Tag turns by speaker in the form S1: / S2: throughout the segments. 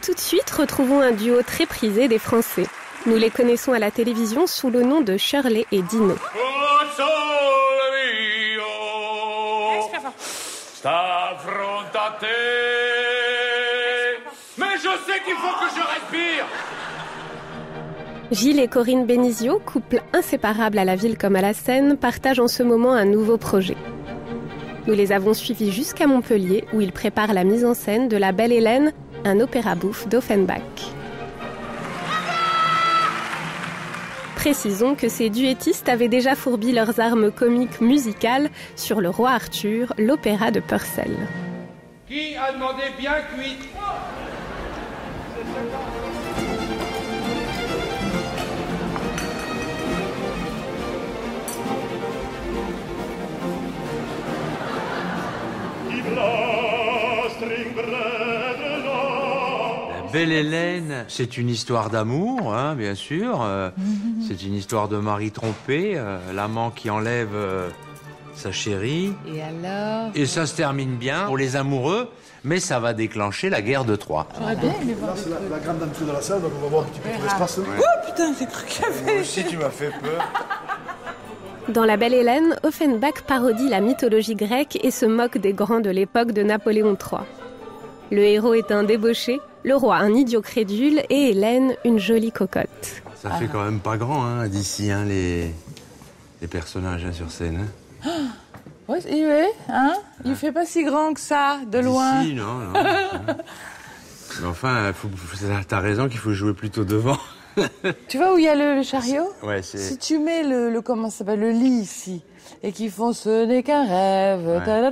S1: tout de suite, retrouvons un duo très prisé des Français. Nous les connaissons à la télévision sous le nom de Shirley et Dino.
S2: Mais je sais qu'il faut que je respire.
S1: Gilles et Corinne Benizio, couple inséparable à la ville comme à la scène, partagent en ce moment un nouveau projet. Nous les avons suivis jusqu'à Montpellier, où ils préparent la mise en scène de La Belle Hélène, un opéra bouffe d'Offenbach. Précisons que ces duettistes avaient déjà fourbi leurs armes comiques musicales sur Le Roi Arthur, l'opéra de Purcell.
S2: Qui a demandé bien cuit?
S3: La Belle Hélène, c'est une histoire d'amour, hein, bien sûr. C'est une histoire de mari trompé, l'amant qui enlève sa chérie.
S4: Et alors?
S3: Et ça se termine bien pour les amoureux, mais ça va déclencher la guerre de Troie.
S4: J'aurais bien aimé voir.
S5: Là, c'est la grande entrée de la salle, donc on va voir un petit peu tout l'espace.
S4: Oh putain, j'ai cru qu'il y avait...
S5: Moi aussi, tu m'as fait peur.
S1: Dans La Belle Hélène, Offenbach parodie la mythologie grecque et se moque des grands de l'époque de Napoléon III. Le héros est un débauché, le roi un idiot crédule et Hélène une jolie cocotte.
S3: Ça fait quand même pas grand, hein, d'ici, hein, les personnages, hein, sur scène. Hein.
S4: Ouais, hein? Il fait pas si grand que ça, de loin.
S3: D'ici, non. Mais enfin, t'as raison qu'il faut jouer plutôt devant.
S4: Tu vois où il y a le chariot?
S3: Ouais, c'est...
S4: Si tu mets comment ça s'appelle, le lit ici, et qu'ils font ce n'est qu'un rêve,
S3: Ouais.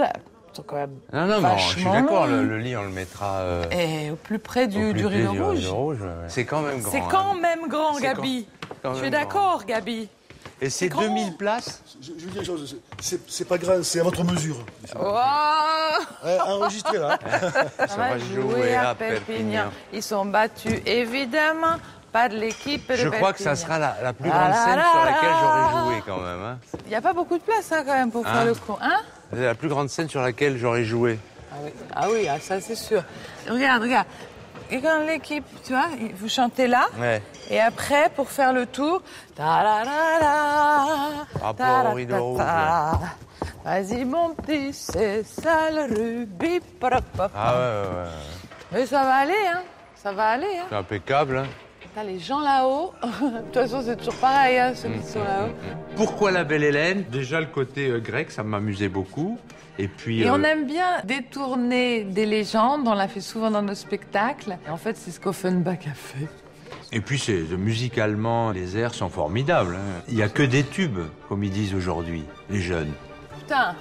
S4: ils sont quand même
S3: Non, je suis d'accord,
S4: longs.
S3: le lit, on le mettra...
S4: Et au plus près du
S3: rideau
S4: rideau rouge.
S3: Ouais. C'est quand même grand.
S4: C'est quand même grand,
S3: C'est
S4: Gabi.
S3: quand
S4: Tu es
S3: même
S4: d'accord, Gabi?
S3: Et c'est
S4: grand.
S3: 2000 places?
S5: Je vous dis une chose, c'est pas grand, c'est à votre mesure.
S4: Oh,
S5: Ouais, enregistré là.
S4: ça va jouer à Perpignan. Ils sont battus, évidemment. Pas de l'équipe de
S3: Je crois que ça
S4: Perpignan.
S3: sera la plus grande scène sur laquelle j'aurais joué quand même. Hein.
S4: Il n'y a pas beaucoup de place hein, quand même pour faire le con. Hein?
S3: C'est la plus grande scène sur laquelle j'aurais joué.
S4: Ah oui, ça c'est sûr. Regarde. Et quand l'équipe, tu vois, vous chantez là.
S3: Ouais.
S4: Et après, pour faire le tour,
S3: Rapport au rideau rouge.
S4: Vas-y mon petit, c'est ça le rubis.
S3: Ah ouais.
S4: Mais ça va aller, hein. Ça va aller, hein.
S3: C'est impeccable. Hein.
S4: T'as les gens là-haut. De toute façon, c'est toujours pareil, hein, ceux qui sont là-haut.
S3: Pourquoi La Belle Hélène? Déjà, le côté grec, ça m'amusait beaucoup. Et puis...
S4: Et on aime bien détourner des légendes, on l'a fait souvent dans nos spectacles. Et en fait, c'est ce qu'Offenbach a fait.
S3: Et puis, musicalement, les airs sont formidables. Hein. Il n'y a que des tubes, comme ils disent aujourd'hui, les jeunes.
S4: Putain.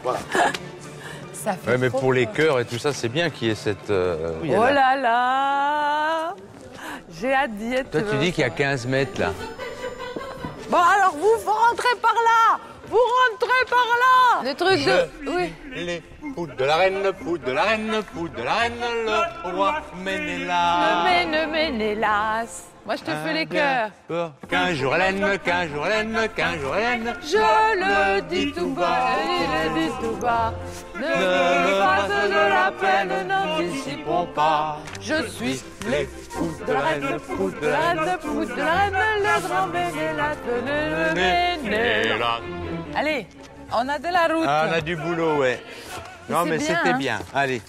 S5: Voilà.
S4: Ça fait
S3: Ouais, mais
S4: trop
S3: pour les
S4: peur.
S3: chœurs et tout ça, c'est bien qu'il y ait cette...
S4: Oh là là. J'ai hâte d'y être.
S3: Toi, tu dis qu'il y a 15 mètres, là.
S4: Bon, alors, vous rentrez par là. Vous rentrez par là. Le truc de... Oui.
S3: Les poudres de la reine, poudre de la reine, poudre de la reine, le roi Ménélas.
S4: Ménélas. Moi, je te fais les chœurs.
S3: Qu'un jour Hélène, qu'un jour Hélène, qu'un jour Hélène.
S4: Je le dis tout bas, je le dis tout bas. Ne me fasse de la peine, n'anticipons pas. Je suis les poudres de la reine, poudre de la reine, poudre de la reine, le grand Ménélas, le Ménélas. Allez, on a de la route.
S3: Ah, on a du boulot, ouais. Non,
S4: c'est
S3: mais
S4: bien,
S3: c'était
S4: hein.
S3: bien. Allez,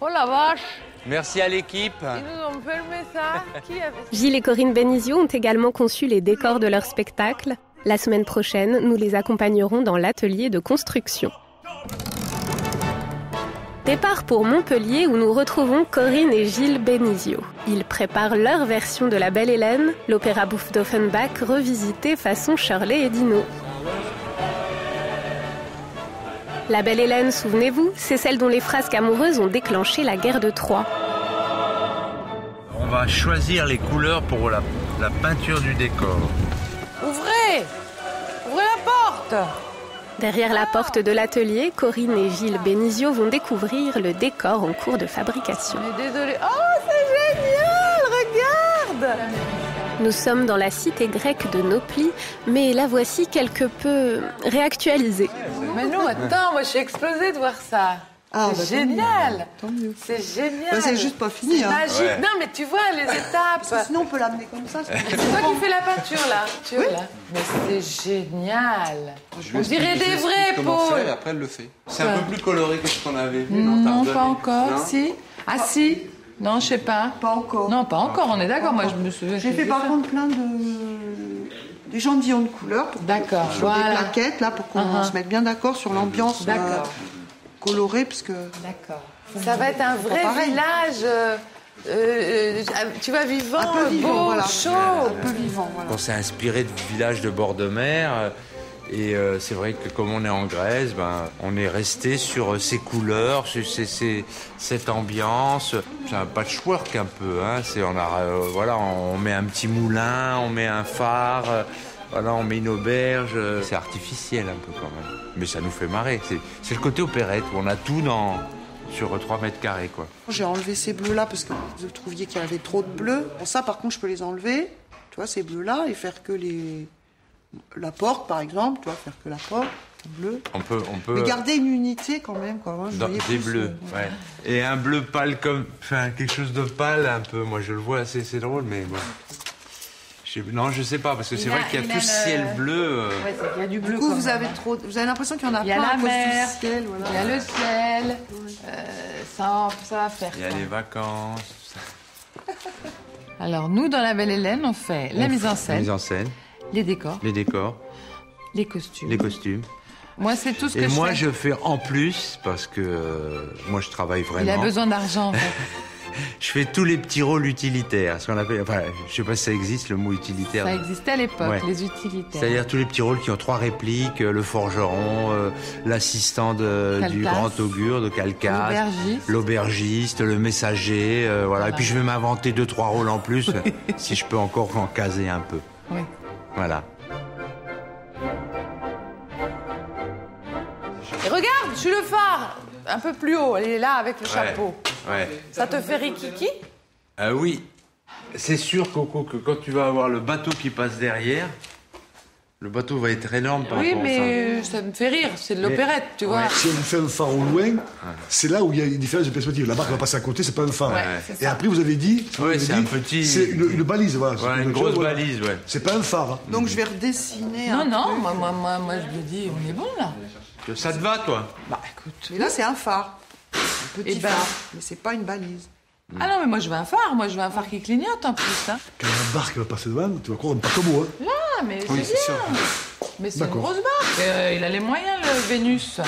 S4: Oh la vache.
S3: merci à l'équipe.
S4: Ils nous ont filmé ça. Qui avait ça?
S1: Gilles et Corinne Benizio ont également conçu les décors de leur spectacle. La semaine prochaine, nous les accompagnerons dans l'atelier de construction. Départ pour Montpellier où nous retrouvons Corinne et Gilles Benizio. Ils préparent leur version de La Belle Hélène, l'opéra bouffe d'Offenbach revisité façon Shirley et Dino. La Belle Hélène, souvenez-vous, c'est celle dont les frasques amoureuses ont déclenché la guerre de Troie.
S3: On va choisir les couleurs pour la peinture du décor.
S4: Ouvrez. Ouvrez la porte.
S1: Derrière la porte de l'atelier, Corinne et Gilles Benizio vont découvrir le décor en cours de fabrication.
S4: Mais désolé. Oh, c'est génial. Regarde.
S1: Nous sommes dans la cité grecque de Nauplie, mais la voici quelque peu réactualisée.
S4: Mais non, attends, moi je suis explosée de voir ça. Ah,
S6: C'est
S4: bah,
S6: génial.
S4: Tant mieux.
S6: C'est génial.
S4: Bah, c'est juste pas fini,
S6: C'est
S4: hein.
S6: magique.
S3: Ouais.
S6: Non, mais tu vois les étapes.
S4: Sinon, on peut l'amener comme ça.
S6: C'est toi qui fais la peinture, là. Tu vois, là. Mais c'est génial. On dirait des vrais, Paul.
S3: Et après, elle le fait. C'est un peu plus coloré que ce qu'on avait vu.
S6: Non, pas encore. Si. Ah, si. Non, je sais pas.
S4: Pas encore.
S6: Non, pas encore, on est d'accord. Moi, je me souviens.
S4: J'ai fait par contre plein d'échantillons de couleurs pour
S6: D'accord,
S4: sur des
S6: voilà.
S4: plaquettes là pour qu'on se mette bien d'accord sur l'ambiance
S6: D'accord.
S4: colorée parce que
S6: D'accord. Ça va être un vrai
S4: pareil.
S6: village, tu vois, vivant,
S4: un peu vivant,
S6: beau,
S4: voilà.
S6: chaud.
S4: Un peu vivant, voilà.
S3: On s'est inspiré de villages de bord de mer. Et c'est vrai que comme on est en Grèce, on est resté sur ces couleurs, sur cette ambiance. C'est un patchwork un peu. Hein. On met un petit moulin, on met un phare, on met une auberge. C'est artificiel un peu quand même. Mais ça nous fait marrer. C'est le côté opérette où on a tout sur 3 mètres carrés, quoi.
S4: J'ai enlevé ces bleus là parce que vous trouviez qu'il y avait trop de bleus. Bon, ça par contre je peux les enlever, tu vois, ces bleus là et faire que la porte par exemple, tu vois, faire que la porte bleu.
S3: On peut
S4: Mais garder une unité quand même, quoi. Moi, je voyais
S3: des
S4: plus,
S3: bleus, ouais. Et un bleu pâle quelque chose de pâle un peu. Moi je le vois, c'est drôle, mais bon. Non, je sais pas parce que c'est vrai qu'il y a tout le ciel bleu.
S6: Ouais, c'est qu'il y a du bleu.
S4: Du coup,
S6: quand
S4: vous
S6: même.
S4: avez l'impression qu'il y en a
S6: Il y a
S4: plein
S6: la
S4: à cause
S6: mer,
S4: du ciel, voilà.
S6: il y a le ciel, ça va faire.
S3: Il y a
S6: quoi.
S3: les vacances.
S6: Alors nous, dans La Belle Hélène, on fait la mise en
S3: La
S6: scène,
S3: mise en scène,
S6: les décors,
S3: les décors,
S6: les costumes.
S3: les costumes.
S6: Moi, c'est tout ce que
S3: Et
S6: je
S3: moi,
S6: fais.
S3: je fais en plus parce que moi, je travaille vraiment.
S6: Il a besoin d'argent, en fait.
S3: Je fais tous les petits rôles utilitaires, ce qu'on appelle. Enfin, je sais pas si ça existe le mot utilitaire.
S6: Ça existait à l'époque,
S3: Ouais.
S6: les utilitaires.
S3: C'est-à-dire tous les petits rôles qui ont 3 répliques, le forgeron, l'assistant du
S6: Caltas.
S3: grand augure de Calcas,
S6: L'aubergiste.
S3: l'aubergiste, le messager, voilà. Et puis je vais m'inventer 2-3 rôles en plus, si je peux encore en caser un peu.
S6: Oui.
S3: Voilà.
S6: Et regarde, je suis le phare, un peu plus haut, elle est là avec le chapeau.
S3: Ouais.
S6: Ça te fait rikiki?
S3: Oui. C'est sûr, Coco, que quand tu vas avoir le bateau qui passe derrière, le bateau va être énorme par
S6: Oui,
S3: rapport à ça.
S6: mais ça me fait rire, c'est de l'opérette, tu vois.
S5: Si on fait un phare au loin, c'est là où il y a une différence de perspective. La barque va passer à côté, c'est pas un phare.
S6: Ouais, c'est
S5: Et
S6: ça.
S5: après, vous avez dit,
S3: Ouais, c'est un petit-
S5: c'est une balise, voilà.
S3: Voilà,
S5: C'est
S3: une grosse
S5: voilà.
S3: balise, ouais.
S5: C'est pas un phare. Hein.
S4: Donc je vais redessiner
S6: Non,
S4: un
S6: non,
S4: truc.
S6: moi je me dis, on est bon là.
S3: Ça te va, toi?
S6: Bah écoute.
S4: Mais là, c'est un phare. Un petit
S6: Eh ben.
S4: phare. Mais c'est pas une balise.
S6: Ah non, mais moi je veux un phare, qui clignote en plus. Hein.
S5: Quand la barque va passer devant, tu vas croire un paquebot. Hein.
S6: Ah, mais c'est bien. Mais c'est une
S5: D'accord.
S6: grosse barque. Il a les moyens, le Vénus.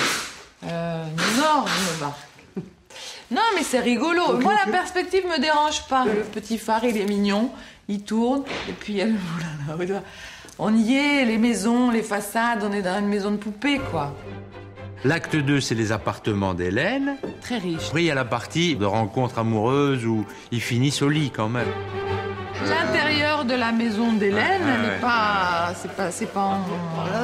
S6: Une énorme barque. Non, mais c'est rigolo. Moi, la perspective me dérange pas. Le petit phare, il est mignon, il tourne, et puis il y a le moulin là. On y est, les maisons, les façades, on est dans une maison de poupée, quoi.
S3: L'acte 2, c'est les appartements d'Hélène.
S6: Très riche.
S3: Après, il y a la partie de rencontre amoureuse où ils finissent au lit quand même.
S6: L'intérieur de la maison d'Hélène,
S3: Ouais,
S6: elle
S3: ouais.
S6: n'est pas, c'est pas en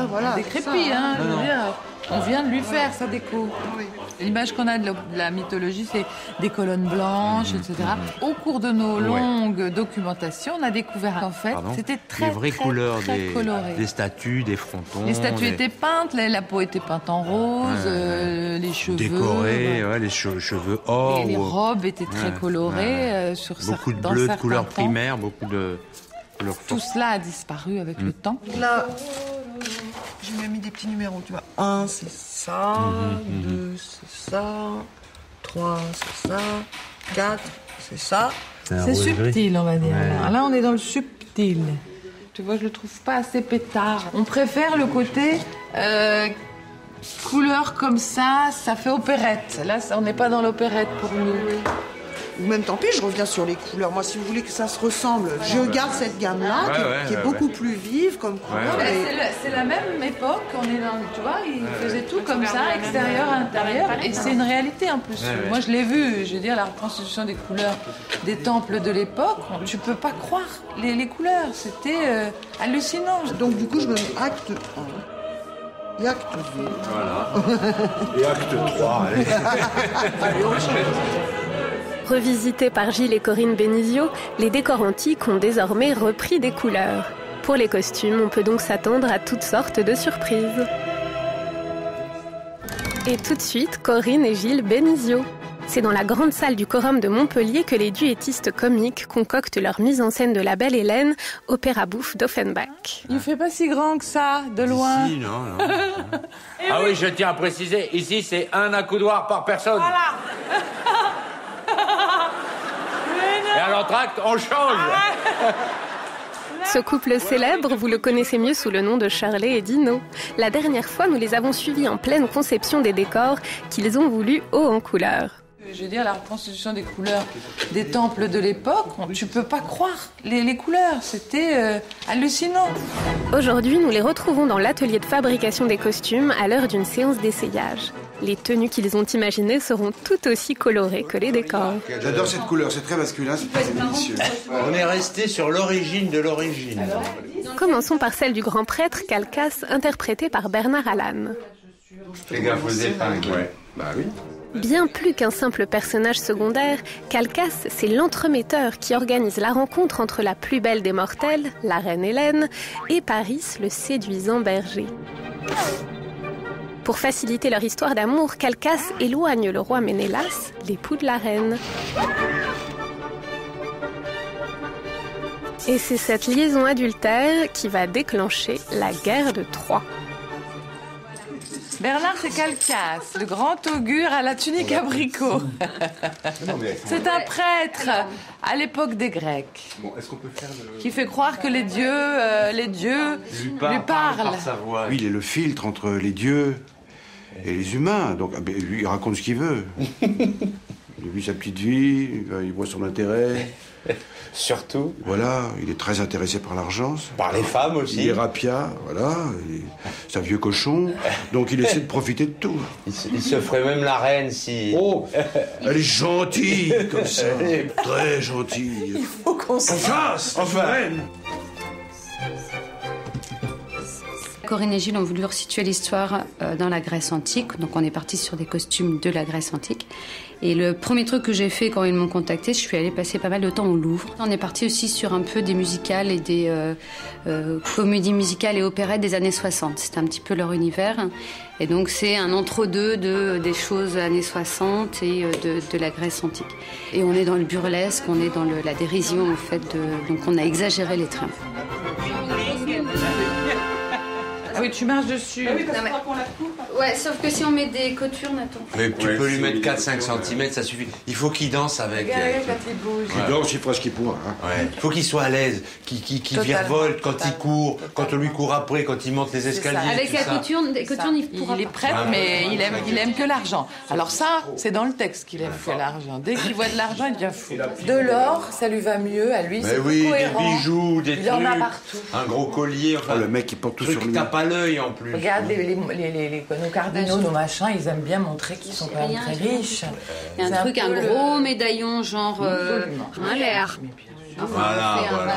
S4: Voilà,
S6: décrépit,
S4: c'est ça,
S6: hein.
S3: Non,
S6: je veux
S3: non.
S6: dire, on vient de lui faire sa déco.
S4: Oui.
S6: L'image qu'on a de la mythologie, c'est des colonnes blanches, etc. Au cours de nos
S3: Ouais.
S6: longues documentations, on a découvert qu'en fait,
S3: Pardon.
S6: c'était très,
S3: les vraies
S6: très,
S3: couleurs
S6: très coloré.
S3: des statues, des frontons.
S6: Les statues
S3: des-
S6: étaient peintes, la peau était peinte en rose, les cheveux...
S3: décorées, ouais, les cheveux or.
S6: Et les
S3: ou-
S6: robes étaient très
S3: Ouais,
S6: colorées
S3: ouais.
S6: sur
S3: Beaucoup de
S6: dans
S3: bleu, de
S6: certains
S3: couleurs
S6: pans.
S3: primaires, beaucoup de couleurs
S6: Tout
S3: fortes.
S6: cela a disparu avec le temps.
S4: Là, j'ai même mis des petits numéros, tu vois. 1, c'est ça. 2, c'est ça. 3, c'est ça. 4, c'est ça.
S6: C'est subtil, on va dire. Alors là, on est dans le subtil. Tu vois, je le trouve pas assez pétard. On préfère le côté couleur comme ça fait opérette. Là, on n'est pas dans l'opérette pour nous.
S4: Ou même, tant pis, je reviens sur les couleurs. Moi, si vous voulez que ça se ressemble, je garde cette gamme-là, qui est beaucoup plus vive comme couleur.
S3: Ouais,
S4: et-
S6: C'est la même époque, on est dans, tu vois, ils faisaient tout comme ça, extérieur, intérieur, et c'est une réalité en plus.
S3: ouais.
S6: Moi je l'ai vu, je veux dire, la reconstitution des couleurs des temples de l'époque, tu peux pas croire les couleurs, c'était hallucinant.
S4: Donc, du coup, je me mets acte 1 et acte 2.
S5: Et acte 3, allez.
S1: Revisités par Gilles et Corinne Benizio, les décors antiques ont désormais repris des couleurs. Pour les costumes, on peut donc s'attendre à toutes sortes de surprises. Et tout de suite, Corinne et Gilles Bénizio. C'est dans la grande salle du Quorum de Montpellier que les duettistes comiques concoctent leur mise en scène de La Belle Hélène, opéra bouffe d'Offenbach.
S6: Il fait pas si grand que ça, de loin.
S3: Si, non. Ah oui, je tiens à préciser, ici c'est un accoudoir par personne.
S6: Voilà.
S3: Et à l'entracte, on change.
S1: Ce couple célèbre, vous le connaissez mieux sous le nom de Shirley et Dino. La dernière fois, nous les avons suivis en pleine conception des décors qu'ils ont voulu haut en couleur.
S6: Je veux dire, la reconstitution des couleurs des temples de l'époque, tu peux pas croire les couleurs, c'était hallucinant.
S1: Aujourd'hui, nous les retrouvons dans l'atelier de fabrication des costumes à l'heure d'une séance d'essayage. Les tenues qu'ils ont imaginées seront tout aussi colorées que les décors.
S7: J'adore cette couleur, c'est très masculin, c'est délicieux.
S3: On est resté sur l'origine de l'origine.
S1: Commençons par celle du grand prêtre Calcas, interprété par Bernard Allan.
S3: Fais gaffe aux épingles. Ouais.
S7: Bah oui.
S1: Bien plus qu'un simple personnage secondaire, Calcas, c'est l'entremetteur qui organise la rencontre entre la plus belle des mortelles, la reine Hélène, et Paris, le séduisant berger. Pour faciliter leur histoire d'amour, Calcas éloigne le roi Ménélas, l'époux de la reine. Et c'est cette liaison adultère qui va déclencher la guerre de Troie.
S6: Bernard, c'est Calcas, le grand augure à la tunique abricot. C'est un prêtre à l'époque des Grecs qui fait croire que les dieux lui parlent.
S3: Par sa voix.
S7: Lui, il est le filtre entre les dieux et les humains. Donc, lui, il raconte ce qu'il veut. Il vit sa petite vie, il voit son intérêt.
S3: Surtout.
S7: Voilà, il est très intéressé par l'argent.
S3: Par les femmes aussi.
S7: Il est rapia, voilà. C'est un vieux cochon. Donc il essaie de profiter de tout.
S3: Il se ferait même la reine si...
S7: Oh, elle est gentille, comme ça. Très gentille.
S6: Il faut qu'on se
S7: fasse, enfin.
S8: Corinne et Gilles ont voulu resituer l'histoire dans la Grèce antique. Donc on est parti sur des costumes de la Grèce antique. Et le premier truc que j'ai fait quand ils m'ont contacté, je suis allée passer pas mal de temps au Louvre. On est parti aussi sur un peu des musicales et des comédies musicales et opérettes des années 60. C'était un petit peu leur univers. Et donc c'est un entre-deux des choses années 60 et de la Grèce antique. Et on est dans le burlesque, on est dans la dérision en fait. Donc on a exagéré les triomphs.
S6: Ah oui, tu marches dessus.
S8: Ah oui, parce qu'on la coupe. Ouais, sauf que si on met des coturnes, attends.
S3: Mais tu peux lui mettre 4-5 cm, ça suffit. Il faut qu'il danse avec.
S7: Il danse, il fera ce qu'il pourra. Hein.
S3: Ouais. Il faut qu'il soit à l'aise, qu'il virevolte quand il court, quand on lui court après, quand il monte les escaliers.
S8: Avec la couture, il pourra.
S6: Il est prêtre, mais il aime que l'argent. Alors ça, c'est dans le texte qu'il aime que l'argent. Dès qu'il voit de l'argent, il devient fou. De l'or, ça lui va mieux à lui.
S3: Mais oui,
S6: cohérent.
S3: des bijoux, des trucs.
S6: Il en a partout.
S3: Un gros collier, enfin.
S7: Le mec, il porte tout sur lui.
S3: Tape à l'œil en plus.
S6: Regarde nos cardinaux, nos machins, ils aiment bien montrer qu'ils sont quand même très riches.
S8: Il y a un gros médaillon genre un l'air.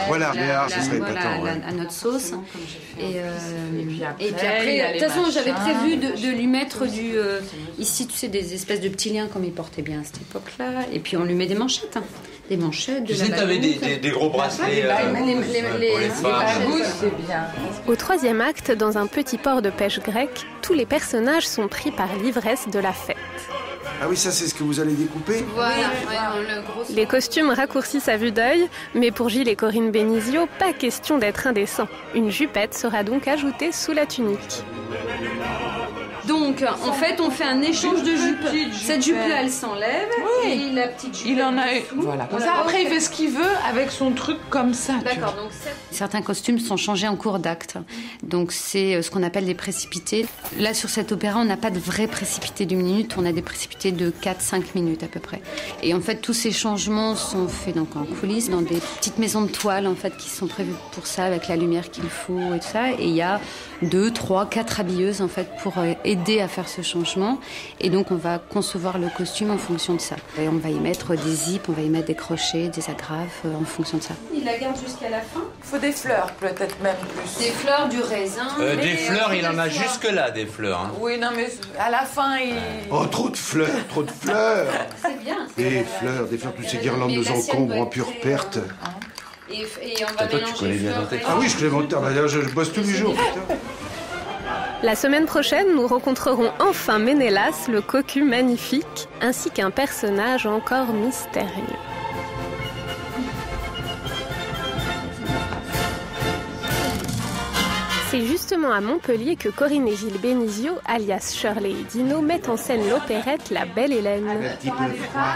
S7: Voilà, Béard, ce serait épatant.
S8: À notre sauce. Et puis après, de toute façon, j'avais prévu de lui mettre ici, tu sais, des espèces de petits liens comme il portait bien à cette époque-là. Et puis on lui met des manchettes. Des manchettes,
S3: tu sais, t'avais des gros bracelets pour les femmes.
S6: C'est bien.
S1: Au troisième acte, dans un petit port de pêche grec, tous les personnages sont pris par l'ivresse de la fête.
S7: Ah oui, ça c'est ce que vous allez découper?
S8: Voilà.
S1: Les costumes raccourcissent à vue d'œil, mais pour Gilles et Corinne Bénizio, pas question d'être indécent. Une jupette sera donc ajoutée sous la tunique.
S8: Donc, en fait, on fait un échange de jupes. Cette jupe-là, elle s'enlève. Oui. Et la petite jupe.
S6: Il en a eu. Voilà. Comme ça, après, il fait ce qu'il veut avec son truc comme ça.
S8: D'accord. Donc, certains costumes sont changés en cours d'acte. Donc, c'est ce qu'on appelle des précipités. Là, sur cet opéra, on n'a pas de vrais précipités d'une minute. On a des précipités de 4-5 minutes à peu près. Et en fait, tous ces changements sont faits donc en coulisses, dans des petites maisons de toile en fait, qui sont prévues pour ça, avec la lumière qu'il faut et tout ça. Et il y a 2, 3, 4 habilleuses en fait pour aider à faire ce changement. Et donc on va concevoir le costume en fonction de ça. Et on va y mettre des zips, on va y mettre des crochets, des agrafes en fonction de ça.
S9: Il la garde jusqu'à la fin.
S6: Il faut des fleurs, peut-être même plus.
S8: Des fleurs, du raisin.
S3: Des fleurs, il en a jusque-là, des fleurs. Hein.
S6: Oui, non, mais à la fin, il...
S7: Oh, trop de fleurs, trop de fleurs.
S8: C'est bien.
S7: Des fleurs, toutes ces guirlandes nous encombrent en pure perte.
S8: Et on va mélanger
S3: tu connais bien dans tes
S7: Ah oui, je connais mon terme. Je bosse tous les jours. Putain.
S1: La semaine prochaine, nous rencontrerons enfin Ménélas, le cocu magnifique, ainsi qu'un personnage encore mystérieux. C'est justement à Montpellier que Corinne et Gilles Bénizio, alias Shirley et Dino, mettent en scène l'opérette La Belle Hélène.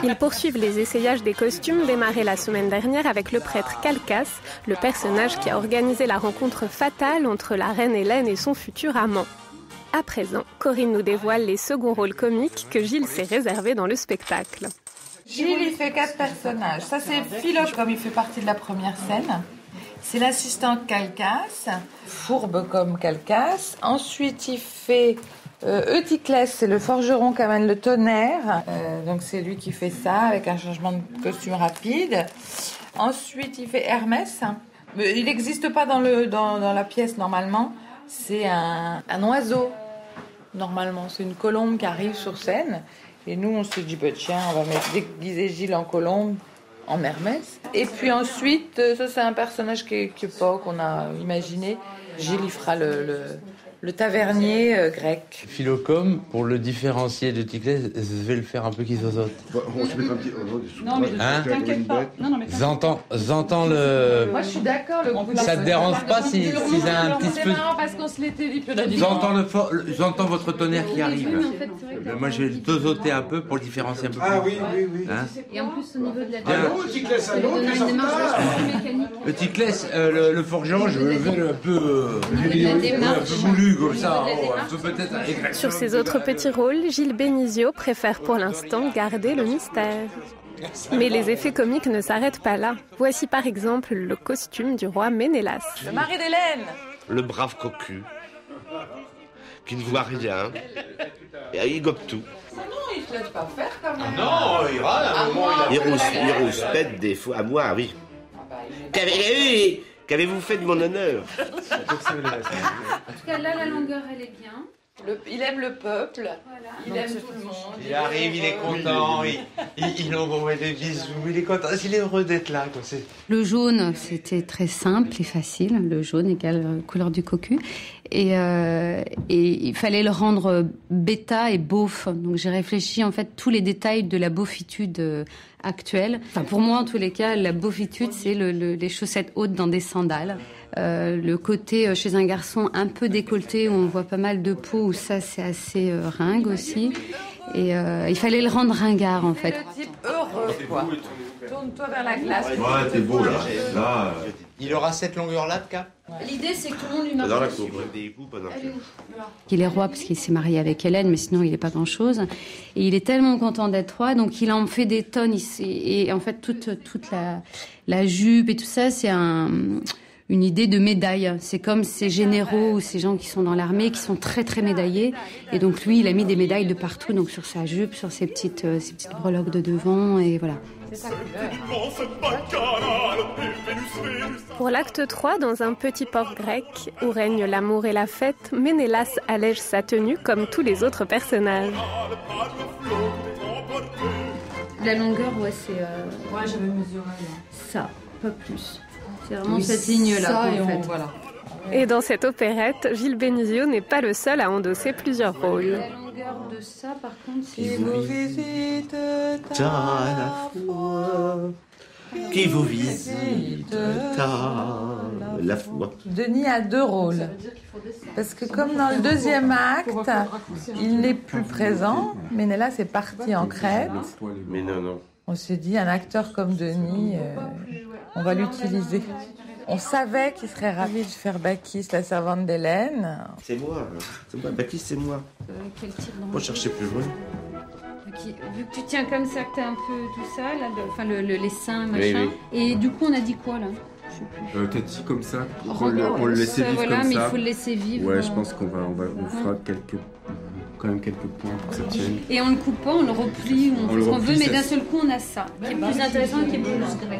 S1: Ils poursuivent les essayages des costumes démarrés la semaine dernière avec le prêtre Calcas, le personnage qui a organisé la rencontre fatale entre la reine Hélène et son futur amant. À présent, Corinne nous dévoile les seconds rôles comiques que Gilles s'est réservés dans le spectacle.
S6: Gilles, il fait 4 personnages. Ça, c'est Philoche, comme il fait partie de la première scène. C'est l'assistant Calcas, fourbe comme Calcas. Ensuite, il fait Eutyclès, c'est le forgeron qui amène le tonnerre. Donc, c'est lui qui fait ça, avec un changement de costume rapide. Ensuite, il fait Hermès. Il n'existe pas dans la pièce, normalement. C'est un oiseau, normalement. C'est une colombe qui arrive sur scène. Et nous, on s'est dit, tiens, on va déguiser Gilles en colombe, en Hermès. Et puis ensuite, ça c'est un personnage qu'on a imaginé. Gilles, il fera le tavernier grec.
S3: Philocome, pour le différencier de Ticlès, je vais le faire un peu qui zozote.
S7: On se met un petit...
S4: Non, mais t'inquiète pas.
S3: J'entends le...
S6: Moi, je suis d'accord.
S3: Ça te dérange pas si c'est un petit peu...
S6: C'est marrant parce qu'on se l'était dit, puis on a dit...
S3: J'entends votre tonnerre qui arrive. Moi, je vais le zozoter un peu pour le différencier un peu plus.
S7: Ah oui.
S3: Hein?
S8: Et en plus, au niveau de la
S5: Allô, Ticlès, allô,
S8: une démarche mécanique.
S3: Le Ticlès, le forgeron, je veux faire un peu moulu comme ça. Peut-être...
S1: Sur ses autres petits rôles, Gilles Bénizio préfère pour l'instant garder le mystère. Mais les effets comiques ne s'arrêtent pas là. Voici par exemple le costume du roi Ménélas.
S6: Le mari d'Hélène.
S9: Le brave cocu, qui ne voit rien, et il gobe tout.
S6: Non, il ne se laisse pas faire quand même.
S3: Non, il râle.
S9: Il rouspète des fois. À moi, oui. Qu'avez-vous fait de mon honneur?
S8: En tout cas, là, la longueur, elle est bien.
S6: Il aime le peuple,
S8: Voilà.
S6: il aime tout le monde.
S3: Il arrive, il est content, il envoie des bisous, il est content, il est heureux d'être là. Quoi.
S8: Le jaune, c'était très simple et facile. Le jaune égale couleur du cocu. Et il fallait le rendre bêta et beauf. Donc j'ai réfléchi en fait tous les détails de la beaufitude actuelle. Enfin pour moi en tous les cas, la beaufitude c'est les chaussettes hautes dans des sandales. Le côté chez un garçon un peu décolleté où on voit pas mal de peau, où ça c'est assez ringue aussi. Et il fallait le rendre ringard en fait.
S6: Le type heureux quoi. Tourne-toi vers la glace.
S7: Ouais, t'es beau là.
S3: Il aura cette longueur-là de cap.
S8: L'idée c'est que tout le monde lui marche
S9: Dans la
S8: dessus.
S9: cour, des époux, pas dans la cour.
S8: Il est roi parce qu'il s'est marié avec Hélène, mais sinon il n'est pas grand-chose. Et il est tellement content d'être roi, donc il en fait des tonnes. Et en fait, toute la jupe et tout ça, c'est une idée de médaille. C'est comme ces généraux ou ces gens qui sont dans l'armée, qui sont très très médaillés. Et donc lui, il a mis des médailles de partout, donc sur sa jupe, sur ses petites breloques de devant, et voilà.
S1: Pour l'acte 3, dans un petit port grec où règne l'amour et la fête, Ménélas allège sa tenue comme tous les autres personnages.
S8: La longueur, ouais, c'est...
S6: Ouais, j'avais mesuré.
S8: Ça, pas plus. C'est vraiment cette ligne-là qu'on fait.
S6: Voilà.
S1: Et dans cette opérette, Gilles Bénizio n'est pas le seul à endosser plusieurs rôles.
S8: La longueur de ça, par contre, c'est...
S6: Qui vous visite
S9: à la fois, qui vous visite à la fois.
S6: Denis a 2 rôles. Parce que comme dans le deuxième acte, il n'est plus présent. Ménélas est parti en Crète.
S9: Mais non.
S6: On s'est dit, un acteur comme Denis, on va l'utiliser. On savait qu'il serait ravi de faire Bacchis, la servante d'Hélène.
S9: C'est moi. Baptiste, c'est moi.
S8: Quel type de
S9: Moi, cherchez plus loin.
S8: Vu que tu tiens comme ça, que t'as un peu tout ça, là, les seins, machin.
S9: Oui.
S8: Et du coup, on a dit quoi, là?
S10: Peut-être si comme ça, on le laissait vivre
S8: voilà,
S10: comme
S8: mais
S10: ça.
S8: il faut le laisser vivre.
S10: Ouais, je pense qu'on fera quand même quelques points pour que ça tienne.
S8: Et on le coupe pas, on le replie, on fait ce qu'on veut, mais
S10: ça-
S8: d'un seul coup, on a ça, qui est plus intéressant et qui est plus grec.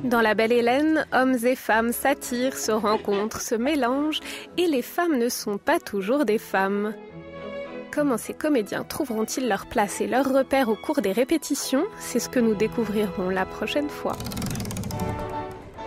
S1: Dans La Belle Hélène, hommes et femmes s'attirent, se rencontrent, se mélangent, et les femmes ne sont pas toujours des femmes. Comment ces comédiens trouveront-ils leur place et leur repère au cours des répétitions? C'est ce que nous découvrirons la prochaine fois.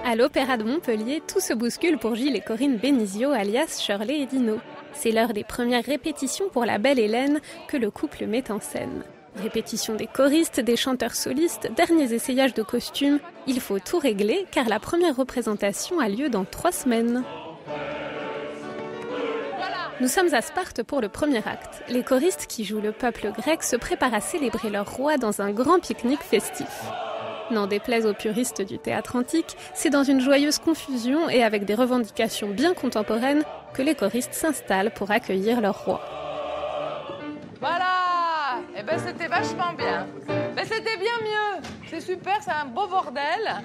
S1: À l'Opéra de Montpellier, tout se bouscule pour Gilles et Corinne Bénizio, alias Shirley et Dino. C'est l'heure des premières répétitions pour La Belle Hélène que le couple met en scène. Répétition des choristes, des chanteurs solistes, derniers essayages de costumes. Il faut tout régler car la première représentation a lieu dans 3 semaines. Nous sommes à Sparte pour le premier acte. Les choristes qui jouent le peuple grec se préparent à célébrer leur roi dans un grand pique-nique festif. N'en déplaise aux puristes du théâtre antique, c'est dans une joyeuse confusion et avec des revendications bien contemporaines que les choristes s'installent pour accueillir leur roi.
S6: Voilà. Eh ben c'était vachement bien. Mais c'était bien mieux. C'est super, c'est un beau bordel.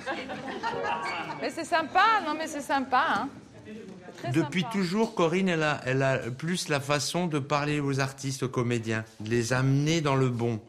S6: Mais c'est sympa, non mais c'est sympa, hein.
S3: Depuis toujours, Corinne, elle a plus la façon de parler aux artistes, aux comédiens, de les amener dans le bon.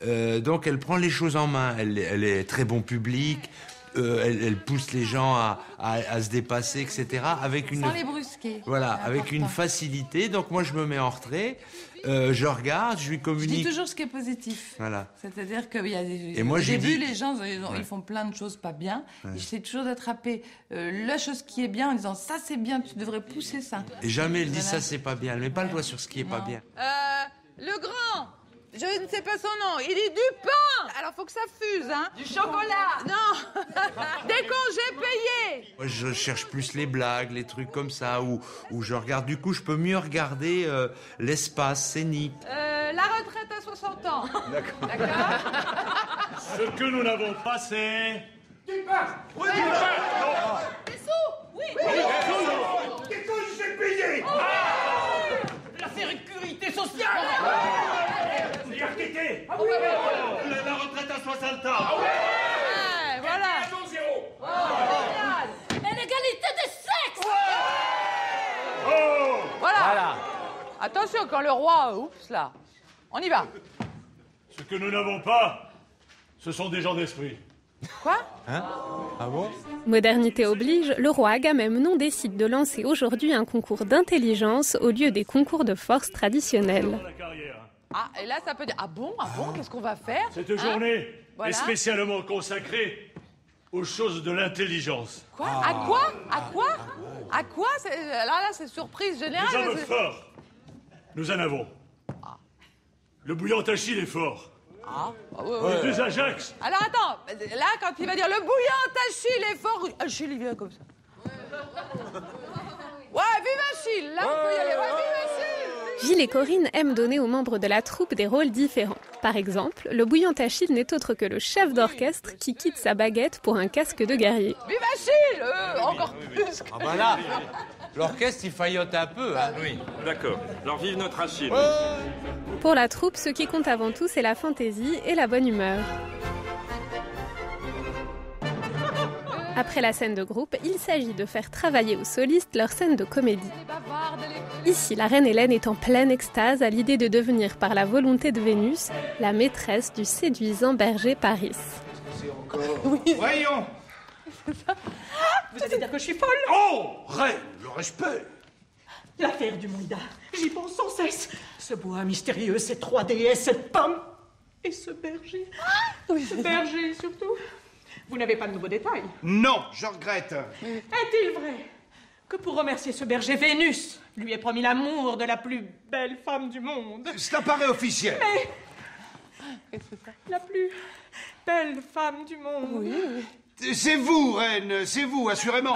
S3: Donc elle prend les choses en main. Elle est très bon public. Elle pousse les gens à se dépasser, etc. Avec une,
S6: sans les brusquer.
S3: Voilà, avec une facilité. Donc moi, je me mets en retrait. Je regarde, je lui communique.
S6: Je dis toujours ce qui est positif.
S3: Voilà.
S6: C'est-à-dire qu'il y a des...
S3: Et moi,
S6: au
S3: j'ai
S6: début,
S3: dit...
S6: les gens, ils font plein de choses pas bien.
S3: Ouais.
S6: J'essaie toujours d'attraper la chose qui est bien en disant ça c'est bien, tu devrais pousser ça.
S3: Et jamais elle dit ça c'est pas bien. Elle met pas le doigt sur ce qui est pas bien.
S6: Le grand, je ne sais pas son nom, il dit du pain. Alors faut que ça fuse, hein. Du chocolat. Non. Des congés payés.
S3: Moi, je cherche plus les blagues, les trucs comme ça, où je regarde. Du coup, je peux mieux regarder l'espace scénique.
S6: La retraite à 60 ans.
S3: D'accord.
S11: Ce que nous n'avons pas, c'est...
S2: Du pain. Oui, du pain.
S6: Des sous. Oui.
S2: Des congés payés.
S11: La sécurité sociale. Les RTT. La retraite à 60 ans.
S6: Voilà.
S4: L'égalité des sexes.
S6: Voilà. Attention, quand le roi... Oups, là. On y va.
S11: Ce que nous n'avons pas, ce sont des gens d'esprit.
S6: Quoi ?
S3: Hein ? Ah bon ?
S1: Modernité oblige, le roi Agamemnon décide de lancer aujourd'hui un concours d'intelligence au lieu des concours de force traditionnels.
S6: Ah, et là, ça peut dire... Ah bon, qu'est-ce qu'on va faire ?
S11: Cette journée
S6: Voilà.
S11: est spécialement consacrée aux choses de l'intelligence.
S6: Quoi ? À quoi ? À quoi ? Là, c'est surprise générale.
S11: Les hommes forts, nous en avons. Le bouillant Achille est fort.
S6: Ouais.
S11: Les deux Ajax.
S6: Alors attends, là, quand il va dire le bouillant Achille est fort... Achille, il vient comme ça. Ouais, vive Achille. Là, on peut y aller. Ouais, vive Achille.
S1: Gilles et Corinne aiment donner aux membres de la troupe des rôles différents. Par exemple, le bouillant Achille n'est autre que le chef d'orchestre qui quitte sa baguette pour un casque de guerrier.
S6: Vive Achille. Encore plus.
S3: Ah bah là, l'orchestre il faillote un peu. Hein.
S12: Oui, d'accord. Alors vive notre Achille.
S1: Pour la troupe, ce qui compte avant tout, c'est la fantaisie et la bonne humeur. Après la scène de groupe, il s'agit de faire travailler aux solistes leur scène de comédie. Ici, la reine Hélène est en pleine extase à l'idée de devenir, par la volonté de Vénus, la maîtresse du séduisant berger Paris.
S2: Oui. Voyons.
S13: Vous allez dire que je suis folle?
S2: Oh, reine, le respect.
S13: L'affaire du Mont-Ida, j'y pense sans cesse. Ce bois mystérieux, ces 3 déesses, cette pomme et ce berger. Ce berger, surtout. Vous n'avez pas de nouveaux détails?
S2: Non, je regrette.
S13: Est-il vrai que pour remercier ce berger, Vénus lui ait promis l'amour de la plus belle femme du monde?
S2: Cela paraît officiel.
S13: Mais la plus belle femme du monde.
S6: Oui.
S2: C'est vous, reine, c'est vous, assurément.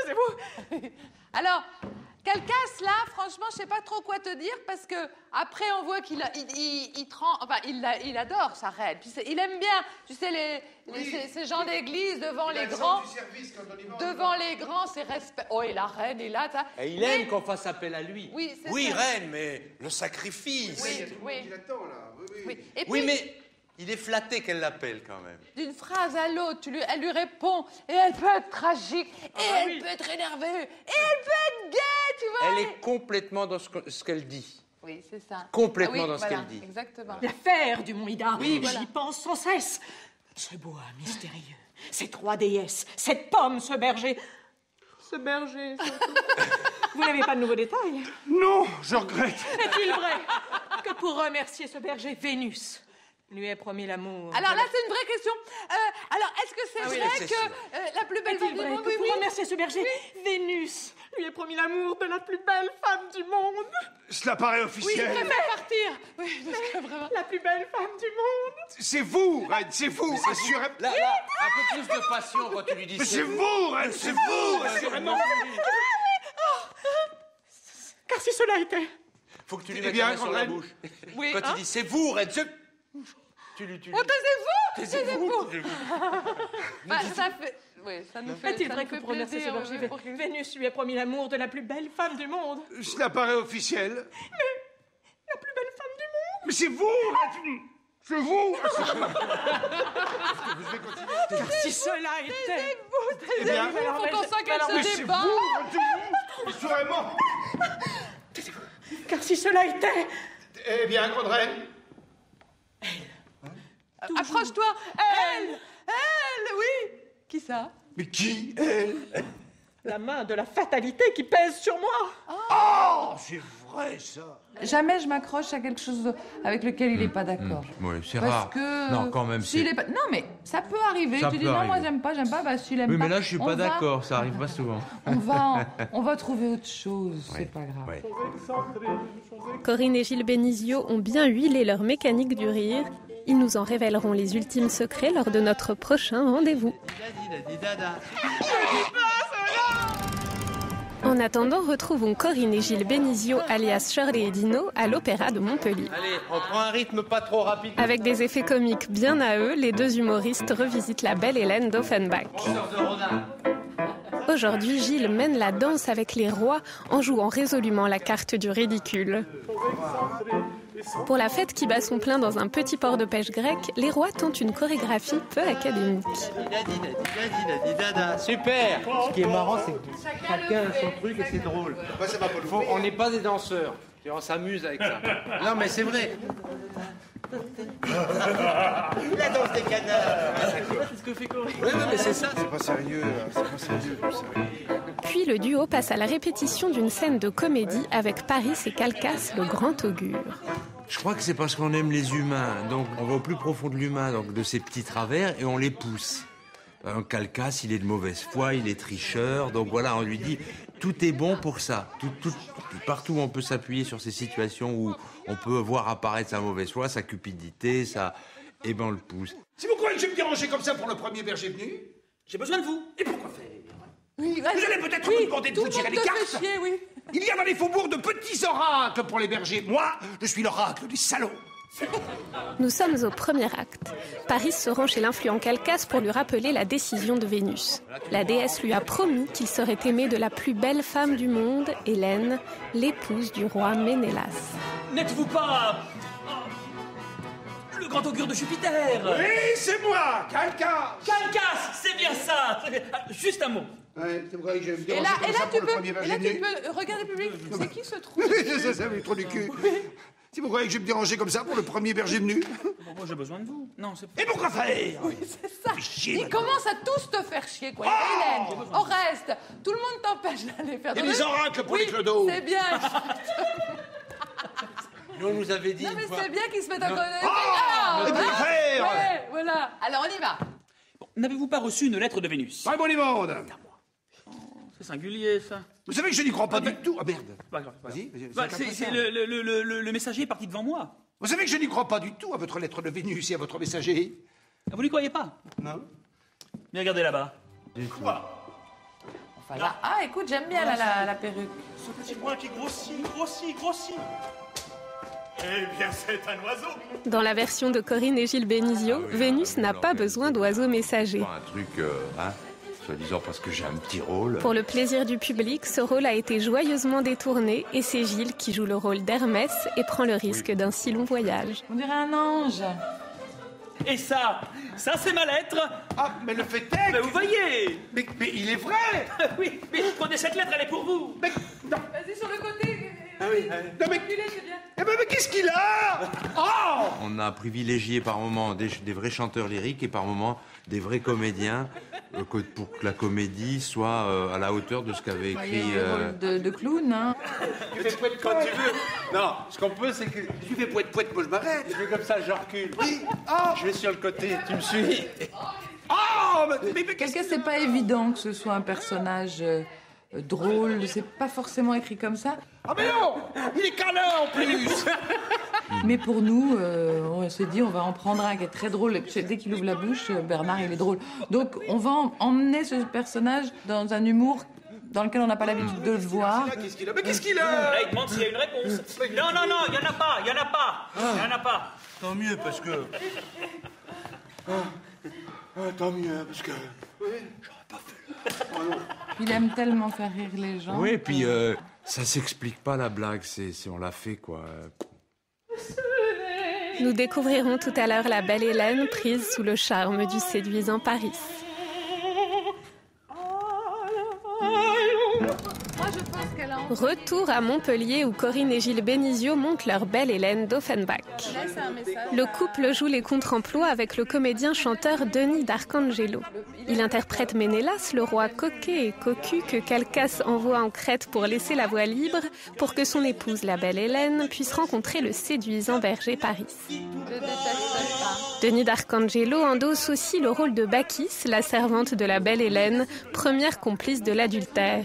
S13: Taisez-vous.
S6: Alors, Calcas, là, franchement, je sais pas trop quoi te dire parce que après on voit qu'il il adore sa reine. Puis il aime bien, tu sais, ces gens d'église devant les grands. Devant les grands, c'est respect. Oh, et la reine est là, ça.
S3: Et il aime qu'on fasse appel à lui.
S6: Oui, c'est
S3: oui,
S6: ça.
S3: reine, mais le sacrifice.
S6: Oui.
S7: Il attend, là.
S6: Oui. Et puis,
S3: Oui, mais il est flatté qu'elle l'appelle quand même.
S6: d'une phrase à l'autre, elle lui répond, et elle peut être tragique, et elle peut être énervée, et elle peut être gaie, tu vois.
S3: Elle est complètement dans ce qu'elle dit.
S6: Oui, c'est ça.
S3: Complètement
S6: Ah oui,
S3: dans ce
S6: voilà,
S3: qu'elle dit.
S6: Exactement.
S13: L'affaire du Mont-Ida,
S6: Oui, voilà.
S13: j'y pense sans cesse. Ce bois mystérieux, ces 3 déesses, cette pomme, ce berger. Ce berger, surtout. Vous n'avez pas de nouveaux détails?
S2: Non, je regrette.
S13: Est-il vrai que pour remercier ce berger, Vénus lui ait promis l'amour?
S6: Alors là, c'est une vraie question. Alors, est-ce que c'est vrai
S3: c'est
S6: que
S3: sûr.
S6: la plus belle femme
S13: Est-il
S6: du
S13: vrai
S6: monde,
S13: que pour remercier ce berger, Vénus lui ai promis l'amour de la plus belle femme du monde.
S2: Cela paraît
S6: Oui,
S2: officiel.
S6: je préfère partir. Oui, parce que vraiment...
S13: La plus belle femme du monde.
S2: C'est vous, Reine, c'est vous, assurément.
S3: Là, un peu plus de passion quand tu lui dis
S2: Mais c'est vous, Reine, c'est vous, assurément.
S13: Car si cela était...
S3: Faut que tu lui
S2: Eh
S3: mettes
S2: bien,
S3: la main sur la
S2: Reine.
S3: bouche.
S6: Oui,
S3: Quand
S6: hein?
S3: il dit c'est vous, Reine, c'est...
S6: Oh, taisez-vous. Bah, ça fait... Oui, ça nous fait...
S13: Est-il
S6: ça
S13: vrai
S6: nous
S13: que
S6: fait
S13: pour remercier ce
S6: plaisir,
S13: berger,
S6: oui.
S13: Vénus lui a promis l'amour de la plus belle femme du monde?
S2: Cela paraît officiel.
S13: La plus belle femme du monde?
S2: Mais c'est vous, Reine. C'est vous.
S13: Car si cela était...
S2: Eh bien,
S6: Faut qu'on sent qu'elle
S2: mais
S6: se
S2: c'est
S6: débat.
S2: vous, assurément.
S13: Car si cela était...
S2: Eh bien, grande reine.
S6: Approche-toi. Elle, oui. Qui ça?
S2: Mais qui, elle?
S13: La main de la fatalité qui pèse sur moi.
S2: Oh, c'est vrai, ça.
S6: Jamais je m'accroche à quelque chose avec lequel il n'est pas d'accord.
S3: Oui, c'est
S6: Parce
S3: rare.
S6: que...
S3: Non, quand même,
S6: s'il
S3: c'est...
S6: est pas... Non, mais ça peut arriver.
S3: Ça
S6: Tu dis
S3: peut
S6: non, moi
S3: arriver.
S6: j'aime pas, bah s'il aime
S3: Oui,
S6: pas...
S3: mais là, je suis
S6: on
S3: pas
S6: va-
S3: d'accord, ça arrive pas souvent.
S6: On va trouver autre chose, c'est pas grave.
S3: Ouais.
S1: Corinne et Gilles Bénizio ont bien huilé leur mécanique du rire. Ils nous en révéleront les ultimes secrets lors de notre prochain rendez-vous. En attendant, retrouvons Corinne et Gilles Bénizio, alias Shirley et Dino, à l'Opéra de Montpellier.
S9: Allez, on prend un rythme pas trop rapide.
S1: Avec des effets comiques bien à eux, les deux humoristes revisitent la belle Hélène d'Offenbach. Aujourd'hui, Gilles mène la danse avec les rois en jouant résolument la carte du ridicule. Pour la fête qui bat son plein dans un petit port de pêche grec, les rois tentent une chorégraphie peu académique.
S14: Super. Ce qui est marrant, c'est que chacun a son truc et c'est drôle. On n'est pas des danseurs. On s'amuse avec ça.
S9: Non, mais c'est vrai. La danse des canards.
S14: C'est ce que fait Corinne.
S9: Oui, mais c'est ça.
S7: C'est pas sérieux, c'est pas sérieux.
S1: Puis le duo passe à la répétition d'une scène de comédie avec Paris et Calcas, le grand augure.
S3: Je crois que c'est parce qu'on aime les humains, donc on va au plus profond de l'humain, donc de ses petits travers, et on les pousse. Calcas, il est de mauvaise foi, il est tricheur, donc voilà, on lui dit tout est bon pour ça. Partout où on peut s'appuyer sur ces situations où on peut voir apparaître sa mauvaise foi, sa cupidité, eh ben on le pousse.
S2: Si vous croyez que je vais me déranger comme ça pour le premier berger venu, j'ai besoin de vous. Et pourquoi faire?
S6: Oui,
S2: Vous allez peut-être me demander de vous tirer les cartes.
S6: Chier, oui.
S2: Il y a dans les faubourgs de petits oracles pour les bergers. Moi, je suis l'oracle des salauds.
S1: Nous sommes au premier acte. Paris se rend chez l'influent Calcas pour lui rappeler la décision de Vénus. La déesse lui a promis qu'il serait aimé de la plus belle femme du monde, Hélène, l'épouse du roi Ménélas.
S15: N'êtes-vous pas le grand augure de Jupiter?
S2: Oui, c'est moi, Calcas.
S15: Calcas, c'est bien ça. Juste un mot.
S2: Ouais, c'est vrai que je vais me
S6: Et
S2: déranger
S6: là,
S2: comme ça pour le premier berger
S6: tu
S2: venu.
S6: peux regarder le public. C'est qui ce trou?
S2: Ça me trop du cul. Si vous croyez que je vais me déranger comme ça pour le premier berger venu.
S15: Bon, moi j'ai besoin de vous. Non, c'est
S2: Et pourquoi faire?
S6: Oui, c'est ça.
S2: Chier,
S6: Ils commencent à tous te faire chier, quoi. Hélène, Oreste, tout le monde t'empêche d'aller faire
S2: Il y a des oracles pour les clodos.
S6: C'est bien.
S14: Nous, on nous avait dit.
S6: Non, mais
S14: une fois-
S6: c'est bien qu'ils se mettent à connaître.
S2: Et pourquoi faire?
S6: Ouais, voilà. Alors, on y va.
S15: N'avez-vous pas reçu une lettre de Vénus?
S2: Pas bon les mondes.
S15: C'est singulier, ça.
S2: Vous savez que je n'y crois pas du tout. Ah merde.
S15: Pas grave, pas grave.
S2: Vas-y,
S15: Bah, le messager est parti devant moi.
S2: Vous savez que je n'y crois pas du tout à votre lettre de Vénus et à votre messager.
S15: Ah, vous n'y croyez pas?
S2: Non.
S15: Mais regardez là-bas.
S2: Quoi?
S6: Enfin, là, ah, écoute, j'aime bien la perruque.
S11: Ce petit point qui grossit, grossit, grossit. Eh bien, c'est un oiseau.
S1: Dans la version de Corinne et Gilles Bénizio, Vénus n'a pas besoin d'oiseaux messagers.
S3: Un truc, soi-disant parce que j'ai un petit rôle.
S1: Pour le plaisir du public, ce rôle a été joyeusement détourné et c'est Gilles qui joue le rôle d'Hermès et prend le risque d'un si long voyage.
S6: On dirait un ange.
S15: Et ça c'est ma lettre.
S2: Ah, mais le fait est.
S15: Mais vous voyez.
S2: Mais il est vrai.
S15: Oui, mais prenez cette lettre, elle est pour vous.
S2: Mais non.
S6: Vas-y, sur le côté.
S2: Ah oui. Non mais.
S6: Reculez, c'est bien.
S2: Eh ben, mais qu'est-ce qu'il a? Oh!
S3: On a privilégié par moments des vrais chanteurs lyriques et par moments des vrais comédiens pour que la comédie soit à la hauteur de ce qu'avait
S6: Il y
S3: écrit...
S6: a le rôle de clown, hein.
S14: Tu fais poète quand tu veux. Non, ce qu'on peut, c'est que.
S7: Tu fais poète, moi je m'arrête.
S14: Je fais comme ça, je recule.
S7: Oui. Oh!
S14: Je vais sur le côté, tu me suis.
S2: Oh!
S6: Quelqu'un, c'est pas évident que ce soit un personnage drôle, c'est pas forcément écrit comme ça.
S2: Ah mais non, il est canin en plus.
S6: Mais pour nous, on s'est dit, on va en prendre un qui est très drôle. Et dès qu'il ouvre la bouche, Bernard, il est drôle. Donc, on va emmener ce personnage dans un humour dans lequel on n'a pas l'habitude de le voir.
S2: Mais qu'est-ce qu'il a?
S15: Là, il demande s'il y a une réponse. Non, il y en a pas, il y en a pas. Il y en a pas.
S7: Tant mieux, parce que... tant mieux, parce que... J'aurais pas fait le...
S6: Il aime tellement faire rire les gens.
S3: Oui, et puis ça s'explique pas la blague, on l'a fait quoi.
S1: Nous découvrirons tout à l'heure la belle Hélène prise sous le charme du séduisant Paris. Retour à Montpellier où Corinne et Gilles Bénizio montent leur belle Hélène d'Offenbach. Le couple joue les contre-emplois avec le comédien-chanteur Denis d'Arcangelo. Il interprète Ménélas, le roi coquet et cocu que Calcas envoie en Crète pour laisser la voie libre pour que son épouse, la belle Hélène, puisse rencontrer le séduisant berger Paris. Denis d'Arcangelo endosse aussi le rôle de Bacchis, la servante de la belle Hélène, première complice de l'adultère.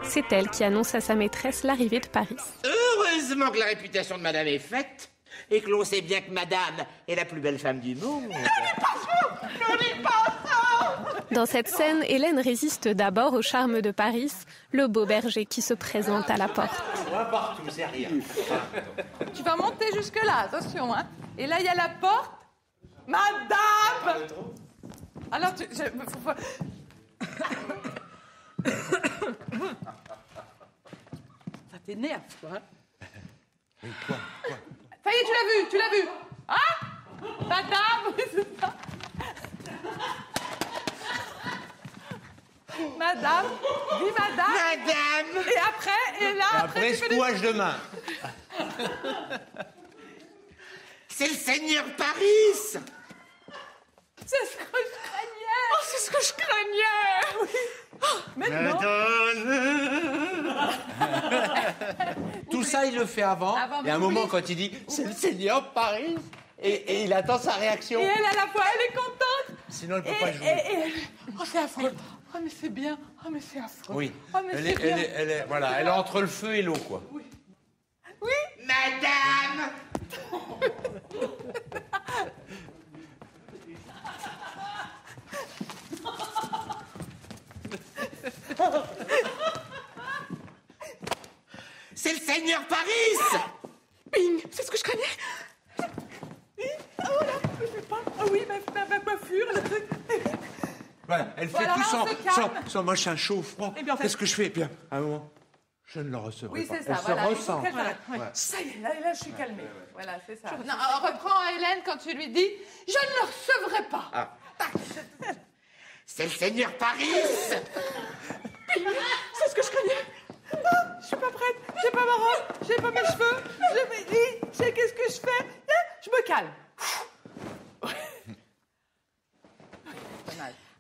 S1: C'est elle qui annonce à sa maîtresse l'arrivée de Paris.
S16: Heureusement que la réputation de madame est faite et que l'on sait bien que madame est la plus belle femme du monde.
S1: Dans cette scène, Hélène résiste d'abord au charme de Paris, le beau berger qui se présente à la porte.
S16: Partout, c'est rien.
S6: Tu vas monter jusque-là, attention, hein. Et là, il y a la porte. Madame! Alors, ça t'énerve, toi, hein?
S7: Oui, quoi?
S6: Ça y est, tu l'as vu? Hein? Madame! C'est ça. Madame, dis madame.
S16: Madame.
S6: Et après, et là,
S9: après secouage de main.
S16: C'est le seigneur Paris.
S6: C'est ce que je craignais. Oh, c'est ce que je craignais. Oui. Oh, maintenant.
S9: Tout ça, il le fait avant et à un moment, quand il dit « c'est le seigneur Paris », et il attend sa réaction.
S6: Et elle, à la fois, elle est contente.
S9: Sinon, elle ne peut pas jouer.
S6: Oh, c'est affreux. Oh, mais c'est bien. Oh, mais c'est affreux.
S9: Oui.
S6: Oh, mais
S9: Elle
S6: c'est bien.
S9: est entre le feu et l'eau, quoi.
S6: Oui. Oui.
S16: Madame. C'est le seigneur Paris.
S13: Bing, c'est ce que je craignais. Oh là, je sais pas. Ah oui, ma coiffure, le truc.
S9: Ouais, elle fait
S6: Voilà,
S9: tout sans moi, je suis un chaud froid.
S6: Eh bien, en fait-
S9: Qu'est-ce que je fais? Bien, à un moment, je ne le recevrai
S6: Oui,
S9: pas.
S6: c'est ça.
S9: Elle
S6: Voilà.
S9: se
S6: Il faut
S9: ressent.
S6: qu'elle s'arrête.
S9: Ouais.
S6: Ça y est, là, je suis calmée. Voilà, c'est ça. Non, reprends Hélène quand tu lui dis « Je ne le recevrai pas
S16: Ah. C'est le seigneur Paris.
S13: C'est ce que je craignais. Ah, je suis pas prête. J'ai pas ma robe, j'ai pas mes cheveux. Je sais qu'est-ce que je fais. Je me calme.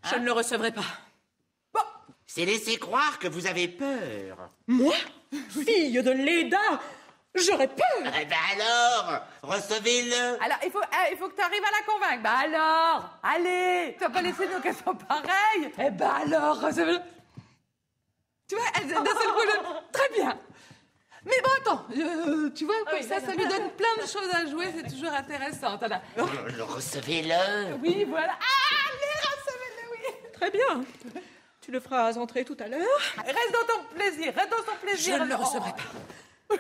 S13: Je ne le recevrai pas.
S16: C'est laisser croire que vous avez peur.
S13: Moi, fille de Léda, j'aurais peur.
S16: Eh ben alors, recevez-le. »
S6: Alors, il faut que tu arrives à la convaincre. Bah alors, allez, tu vas pas laisser nos questions pareilles. Eh ben alors, recevez-le. Tu vois, elle d'un seul coup, très bien. Mais bon, attends, tu vois, comme ça lui donne plein de choses à jouer, c'est toujours intéressant.
S16: Le recevez-le.
S6: Oui, voilà. Allez, recevez-le, oui.
S13: Très bien. Tu le feras entrer tout à l'heure.
S6: Reste dans ton plaisir, reste dans ton plaisir.
S13: Je ne le recevrai pas.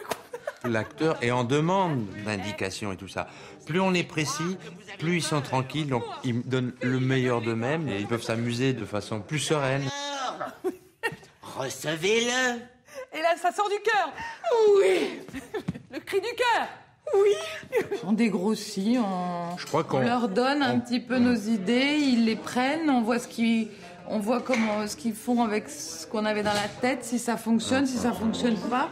S3: L'acteur est en demande d'indications et tout ça. Plus on est précis, plus ils sont tranquilles, donc ils donnent le meilleur d'eux-mêmes et ils peuvent s'amuser de façon plus sereine.
S16: Recevez-le.
S6: Et là, ça sort du cœur. Oui. Le cri du cœur. Oui. On dégrossit,
S3: Je crois
S6: on leur donne un petit peu nos idées, ils les prennent, on voit ce qu'ils font avec ce qu'on avait dans la tête, si ça fonctionne, si ça fonctionne pas.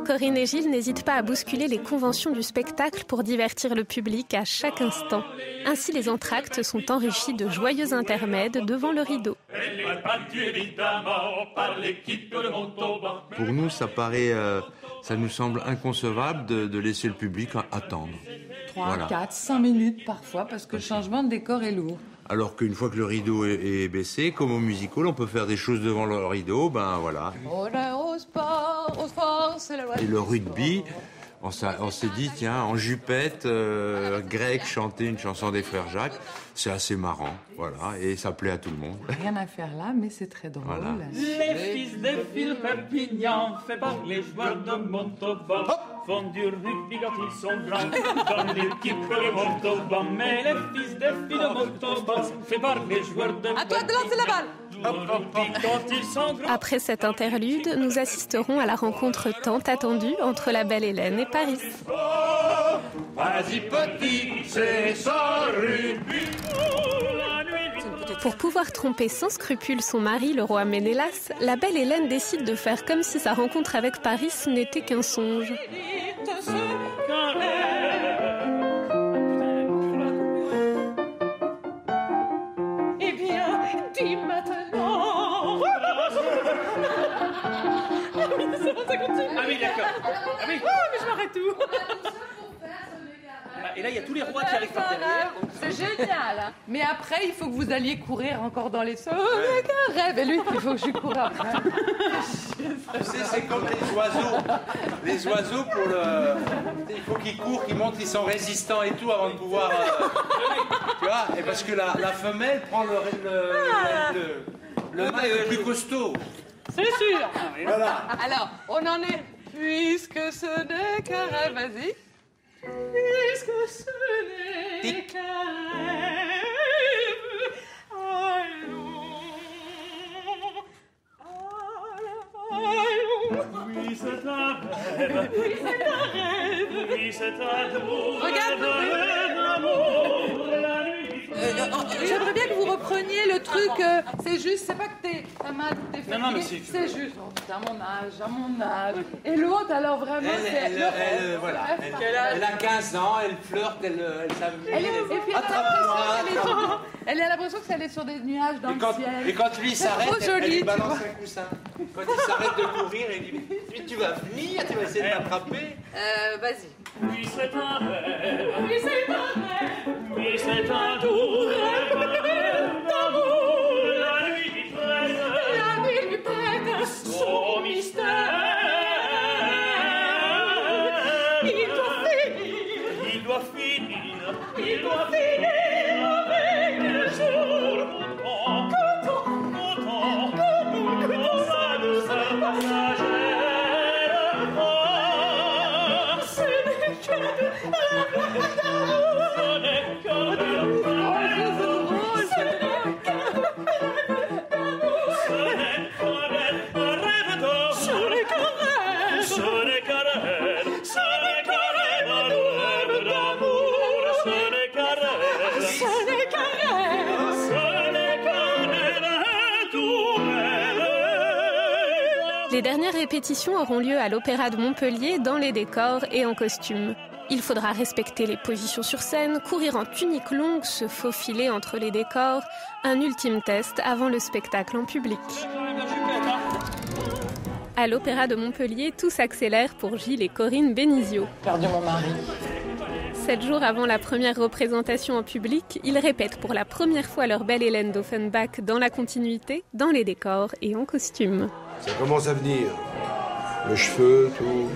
S1: Corinne et Gilles n'hésitent pas à bousculer les conventions du spectacle pour divertir le public à chaque instant. Ainsi, les entr'actes sont enrichis de joyeux intermèdes devant le rideau.
S11: Elle est battue évidemment par l'équipe de Montauban.
S3: Pour nous, ça nous semble inconcevable de laisser le public attendre.
S6: 3,
S3: Voilà.
S6: 4, 5 minutes parfois, parce que le changement de décor est lourd.
S3: Alors qu'une fois que le rideau est baissé, comme au musical, on peut faire des choses devant le rideau, ben voilà.
S6: Au sport, c'est la loi.
S3: Et le rugby, on s'est dit, tiens, en jupette, grec chanter une chanson des frères Jacques, c'est assez marrant, voilà, et ça plaît à tout le monde.
S6: Rien à faire là, mais c'est très drôle. Voilà.
S15: Les fils de Phil Perpignan, fait par les joueurs de Montauban, font du rugby quand ils sont blancs, dans l'équipe de Montauban. Mais les fils de Phil de Montauban, fait par les joueurs de...
S6: À toi de lancer la balle.
S1: Après cet interlude, nous assisterons à la rencontre tant attendue entre la belle Hélène et Paris.
S15: Vas-y petit, c'est ça rugby.
S1: Pour pouvoir tromper sans scrupule son mari, le roi Ménélas, la belle Hélène décide de faire comme si sa rencontre avec Paris n'était qu'un songe.
S13: Eh bien, dis maintenant. Ça continue.
S15: Ah oui, d'accord. Ah oui.
S13: Oh, mais je m'arrête tout.
S15: Et là, il y a tous les rois qui arrivent par derrière.
S6: C'est génial. Mais après, il faut que vous alliez courir encore dans les sols. Un rêve. Et lui, il faut que je cours après.
S9: Tu sais, c'est comme les oiseaux. Les oiseaux, il faut qu'ils courent, qu'ils montrent qu'ils sont résistants et tout avant de pouvoir... Tu vois, et parce que la femelle prend le mâle le plus costaud.
S13: C'est sûr.
S9: Voilà.
S6: Alors, on en est... Puisque ce n'est qu'un rêve, vas-y.
S13: Puisque ce n'est qu'un rêve, allons.
S15: Oui, c'est un rêve.
S13: Oui, c'est un rêve.
S15: Oui, c'est un amour.
S6: Regarde, j'aimerais bien que vous repreniez le truc. C'est juste, c'est pas que t'es malade, t'es fatigué.
S15: Non, mais
S6: c'est juste. Oh, à mon âge. Et l'autre, alors vraiment, c'est.
S9: Elle a 15 ans, elle flirte, elle s'amuse.
S6: Elle a l'impression que ça allait sur des nuages dans le ciel.
S9: Et quand lui il s'arrête, elle lui balance un coussin. Quand il s'arrête de courir, il dit « Tu vas venir, tu vas essayer de m'attraper ?»
S6: Vas-y.
S15: Oui, c'est un rêve.
S13: Oui, c'est un rêve.
S15: Oui, c'est un doux rêve d'amour. La nuit lui prête son mystère.
S13: Il doit finir avec le jour. Quand ça de sa passagère. Ce n'est que
S1: Les dernières répétitions auront lieu à l'Opéra de Montpellier dans les décors et en costume. Il faudra respecter les positions sur scène, courir en tunique longue, se faufiler entre les décors, un ultime test avant le spectacle en public. À l'Opéra de Montpellier, tout s'accélère pour Gilles et Corinne Bénizio.
S6: Perdu mon mari.
S1: 7 jours avant la première représentation en public, ils répètent pour la première fois leur belle Hélène d'Offenbach dans la continuité, dans les décors et en costume.
S7: Ça commence à venir. Le cheveu, tout.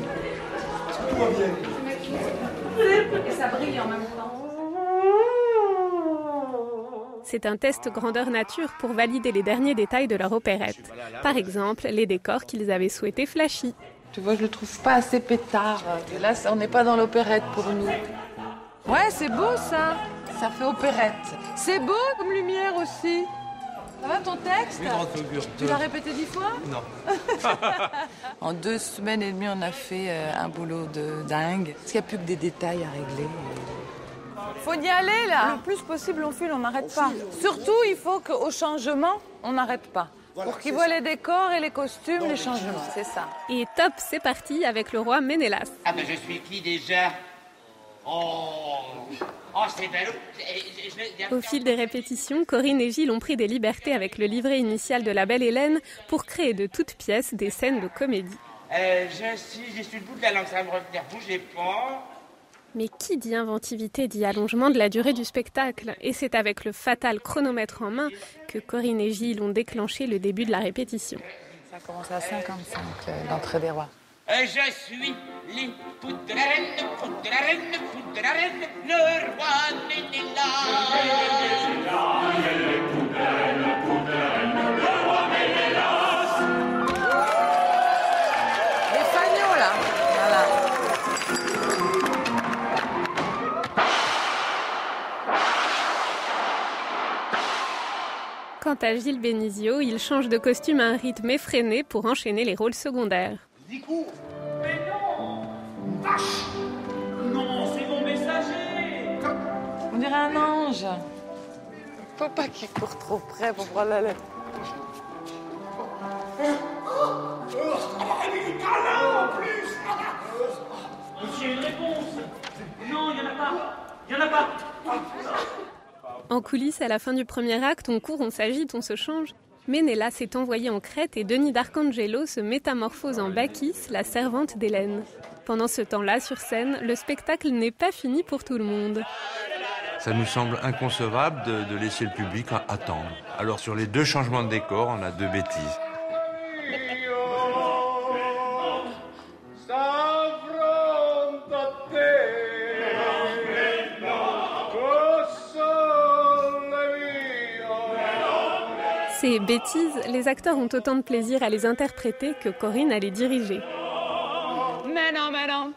S6: Et ça brille en même temps.
S1: C'est un test grandeur nature pour valider les derniers détails de leur opérette. Par exemple, les décors qu'ils avaient souhaités flashy.
S6: Tu vois, je le trouve pas assez pétard. Et là, on n'est pas dans l'opérette pour nous. Ouais, c'est beau ça. Ça fait opérette. C'est beau comme lumière aussi. Ça va ton texte? Tu l'as répété 10 fois?
S9: Non.
S6: En 2 semaines et demie, on a fait un boulot de dingue. Parce qu'il n'y a plus que des détails à régler. Faut y aller là. Le plus possible, on file, on n'arrête pas. Surtout, il faut qu'au changement, on n'arrête pas. Pour qu'ils voient les décors et les costumes, les changements, c'est ça.
S1: Et top, c'est parti avec le roi Ménélas.
S16: Ah ben je suis qui déjà? C'est belle.
S1: Au fil des répétitions, Corinne et Gilles ont pris des libertés avec le livret initial de la belle Hélène pour créer de toutes pièces des scènes de comédie.
S16: Je suis le bout de la langue, ça va me revenir. Bougez pas.
S1: Mais qui dit inventivité dit allongement de la durée du spectacle. Et c'est avec le fatal chronomètre en main que Corinne et Gilles ont déclenché le début de la répétition.
S6: Ça commence à 55, l'entrée des rois.
S16: Je suis l'époux de la reine, l'époux de la reine, l'époux de la reine, le roi Ménélas. L'époux de la reine, l'époux de la reine, le roi Ménélas.
S6: Les fagnots, là. Voilà.
S1: Quant à Gilles Bénizio, il change de costume à un rythme effréné pour enchaîner les rôles secondaires.
S15: Mais non! Vache! Non, c'est mon messager!
S6: On dirait un ange. Faut pas qu'il court trop près pour prendre la lettre.
S15: Des câlins en plus! Monsieur, une réponse! Non, il n'y en a pas! Il n'y en a pas!
S1: En coulisses, à la fin du premier acte, on court, on s'agite, on se change. Ménélas est envoyé en Crète et Denis d'Arcangelo se métamorphose en Bacchis, la servante d'Hélène. Pendant ce temps-là, sur scène, le spectacle n'est pas fini pour tout le monde.
S3: Ça nous semble inconcevable de laisser le public attendre. Alors sur les 2 changements de décor, on a 2 bêtises.
S1: Ces bêtises, les acteurs ont autant de plaisir à les interpréter que Corinne à les diriger.
S6: Mais non, mais non.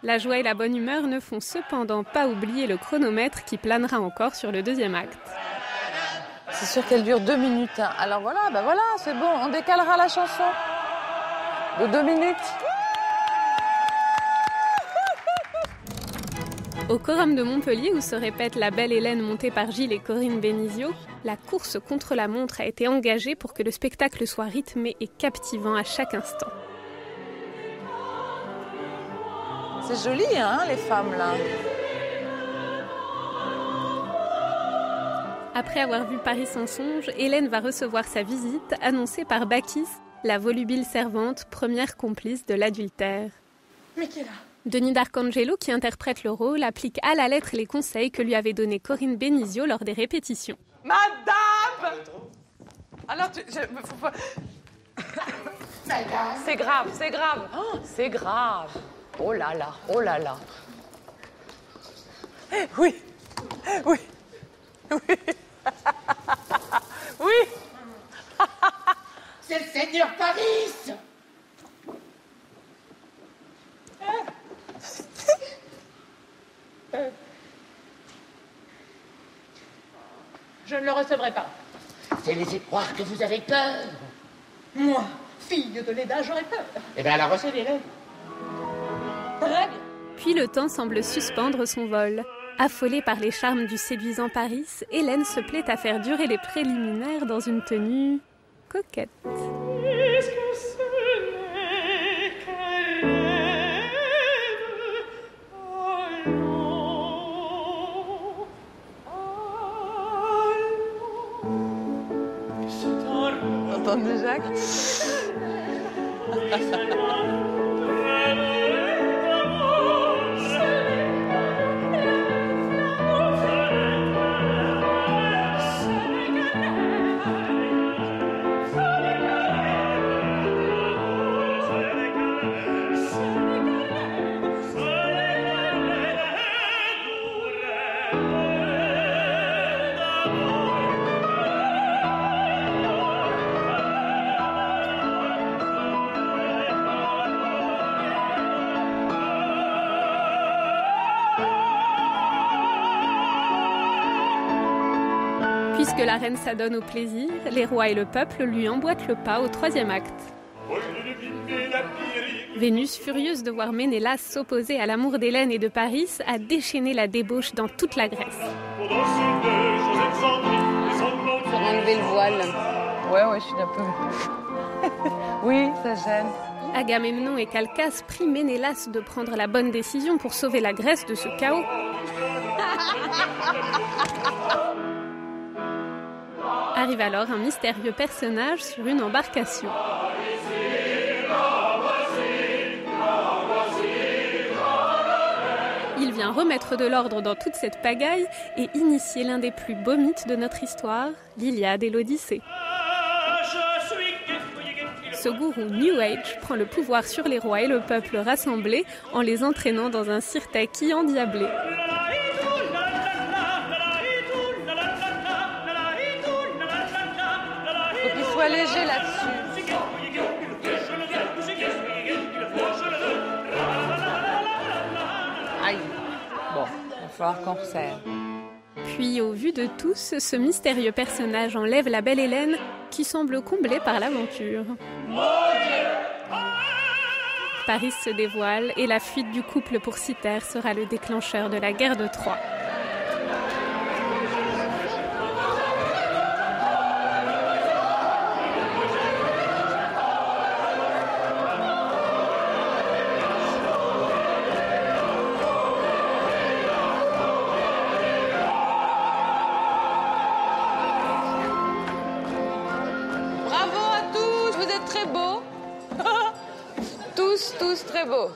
S1: La joie et la bonne humeur ne font cependant pas oublier le chronomètre qui planera encore sur le deuxième acte.
S6: C'est sûr qu'elle dure 2 minutes. Alors voilà, c'est bon, on décalera la chanson de 2 minutes.
S1: Au Quorum de Montpellier, où se répète La Belle Hélène montée par Gilles et Corinne Bénizio, la course contre la montre a été engagée pour que le spectacle soit rythmé et captivant à chaque instant.
S6: C'est joli, hein, les femmes, là.
S1: Après avoir vu Paris sans songe, Hélène va recevoir sa visite, annoncée par Bacchis, la volubile servante, première complice de l'adultère.
S13: Mais qui est là?
S1: Denis d'Arcangelo, qui interprète le rôle, applique à la lettre les conseils que lui avait donnés Corinne Bénizio lors des répétitions.
S6: Madame! Alors, faut pas... C'est grave, c'est grave. Oh, c'est grave. Oh là là, oh là là. Oui, oui, oui. Oui.
S16: C'est le Seigneur Paris!
S13: Je ne le recevrai pas.
S16: C'est laisser croire que vous avez peur.
S13: Moi, fille de Léda, j'aurais peur.
S16: Eh bien, alors recevez-le.
S13: Très bien.
S1: Puis le temps semble suspendre son vol. Affolée par les charmes du séduisant Paris, Hélène se plaît à faire durer les préliminaires dans une tenue coquette.
S15: Est-ce que ce n'est qu'un rêve? Allons, allons. C'est un rêve.
S6: Entendez, Jacques?
S1: Puisque la reine s'adonne au plaisir, les rois et le peuple lui emboîtent le pas au troisième acte. Vénus, furieuse de voir Ménélas s'opposer à l'amour d'Hélène et de Paris, a déchaîné la débauche dans toute la Grèce.
S8: Pour enlever le voile.
S6: Ouais, je suis un peu... Oui, ça gêne.
S1: Agamemnon et Calchas prient Ménélas de prendre la bonne décision pour sauver la Grèce de ce chaos. Arrive alors un mystérieux personnage sur une embarcation. Il vient remettre de l'ordre dans toute cette pagaille et initier l'un des plus beaux mythes de notre histoire, l'Iliade et l'Odyssée. Ce gourou New Age prend le pouvoir sur les rois et le peuple rassemblés en les entraînant dans un sirtaki endiablé.
S6: Faut qu'il soit léger là-dessus. Aïe. Bon, il va falloir qu'on resserre.
S1: Puis, au vu de tous, ce mystérieux personnage enlève la belle Hélène qui semble comblée par l'aventure. Paris se dévoile et la fuite du couple pour Cythère sera le déclencheur de la guerre de Troie.
S6: Très beau.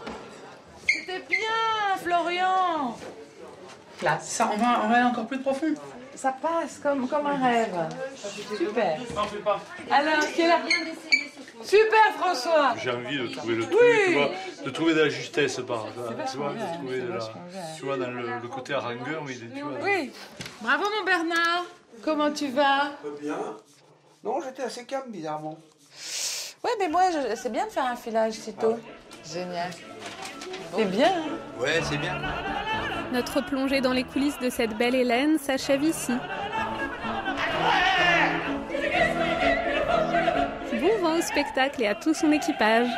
S6: C'était bien, Florian. Classe.
S17: Ça, on va aller encore plus profond.
S6: Ça passe comme un rêve. Super. Alors, qui est là? Super, François.
S11: J'ai envie de trouver le truc, tu vois, de trouver de la justesse, tu vois, de trouver de la, tu vois, dans le côté harangueur, oui, tu vois.
S6: Oui. Bravo, mon Bernard. Comment tu vas?
S7: Bien. Non, j'étais assez calme, bizarrement.
S6: Ouais, mais moi, c'est bien de faire un filage si tôt. Génial. C'est bien, hein?
S9: Ouais, c'est bien.
S1: Notre plongée dans les coulisses de cette belle Hélène s'achève ici. Bon vent au spectacle et à tout son équipage.